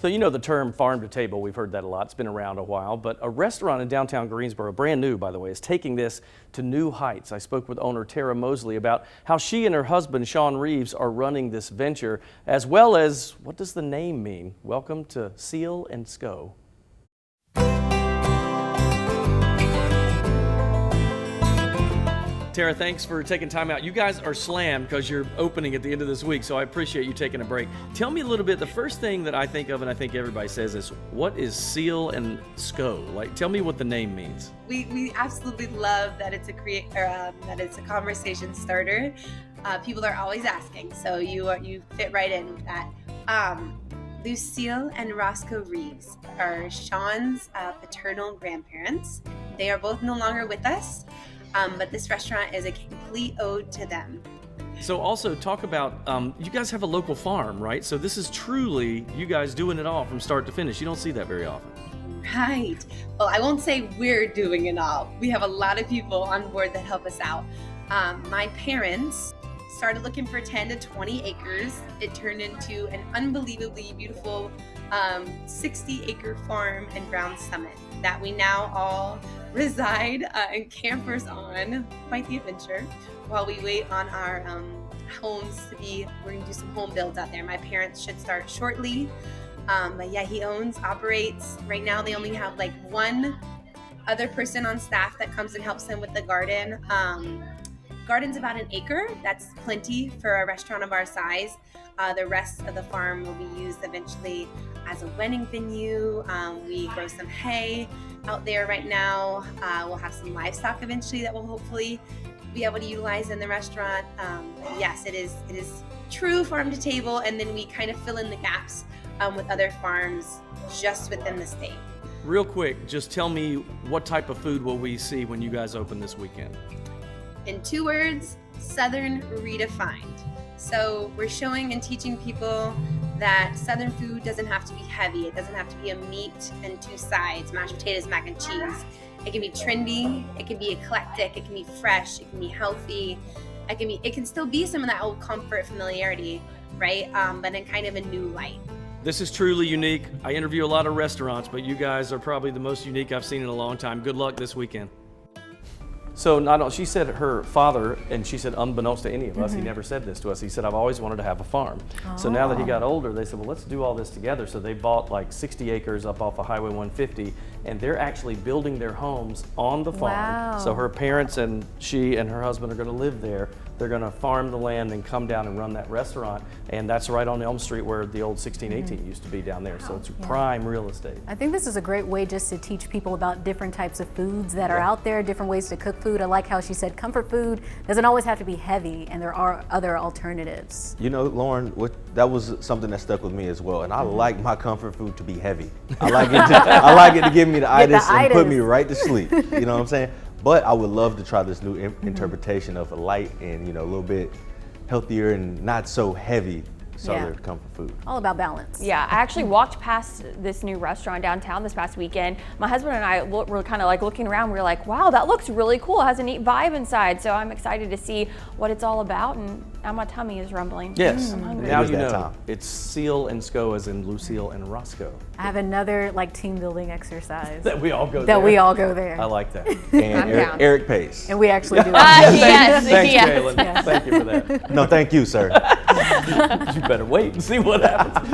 So you know the term farm to table, we've heard that a lot, it's been around a while, but a restaurant in downtown Greensboro, brand new by the way, is taking this to new heights. I spoke with owner Tara Mosley about how she and her husband Sean Reeves are running this venture, as well as what does the name mean? Welcome to C'ille and Scoe. Tara, thanks for taking time out. You guys are slammed because you're opening at the end of this week, so I appreciate you taking a break. Tell me a little bit, the first thing that I think of, and I think everybody says, is what is C'ille and Scoe? Like, tell me what the name means. We absolutely love that it's that it's a conversation starter. People are always asking, so you fit right in with that. Lucille and Roscoe Reeves are Sean's paternal grandparents. They are both no longer with us. But this restaurant is a complete ode to them. So also talk about, you guys have a local farm, right? So this is truly you guys doing it all from start to finish. You don't see that very often. Right. Well, I won't say we're doing it all. We have a lot of people on board that help us out. My parents started looking for 10 to 20 acres. It turned into an unbelievably beautiful 60-acre farm in Brown Summit that we now all reside and campers on. Quite the adventure. While we wait on our homes to be, we're gonna do some home builds out there. My parents should start shortly. But yeah, he owns, operates. Right now they only have like one other person on staff that comes and helps him with the garden. Garden's about an acre. That's plenty for a restaurant of our size. The rest of the farm will be used eventually as a wedding venue. We grow some hay out there right now. We'll have some livestock eventually that we'll hopefully be able to utilize in the restaurant. Yes, it is true farm to table, and then we kind of fill in the gaps with other farms just within the state. Real quick, just tell me what type of food will we see when you guys open this weekend? In 2 words, Southern redefined. So we're showing and teaching people that Southern food doesn't have to be heavy. It doesn't have to be a meat and 2 sides, mashed potatoes, mac and cheese. It can be trendy, it can be eclectic, it can be fresh, it can be healthy. It can still be some of that old comfort, familiarity, right? But in kind of a new light. This is truly unique. I interview a lot of restaurants, but you guys are probably the most unique I've seen in a long time. Good luck this weekend. So she said her father, and she said unbeknownst to any of us, he never said this to us. He said, I've always wanted to have a farm. Oh. So now that he got older, they said, well, let's do all this together. So they bought like 60 acres up off of Highway 150, and they're actually building their homes on the farm. Wow. So her parents and she and her husband are gonna live there. They're gonna farm the land and come down and run that restaurant. And that's right on Elm Street where the old 1618 used to be down there. So it's prime real estate. I think this is a great way just to teach people about different types of foods that are out there, different ways to cook food. I like how she said comfort food doesn't always have to be heavy, and there are other alternatives. You know, Lauren, that was something that stuck with me as well. And I like my comfort food to be heavy. I like it to give me the itis and put me right to sleep. You know what I'm saying? But I would love to try this new interpretation of a light and, a little bit healthier and not so heavy Southern comfort food. All about balance. Yeah, I actually walked past this new restaurant downtown this past weekend. My husband and I were kind of like looking around. We were like, wow, that looks really cool. It has a neat vibe inside. So I'm excited to see what it's all about. And now my tummy is rumbling. Yes, I'm hungry. now you know. It's C'ille and Scoe, as in Lucille and Roscoe. I have another team building exercise. That we all go there. That we all go there. I like that. And Eric Pace. And we actually do. Yes, Thanks, yes. Jalen. Thank you for that. No, thank you, sir. You better wait and see what happens.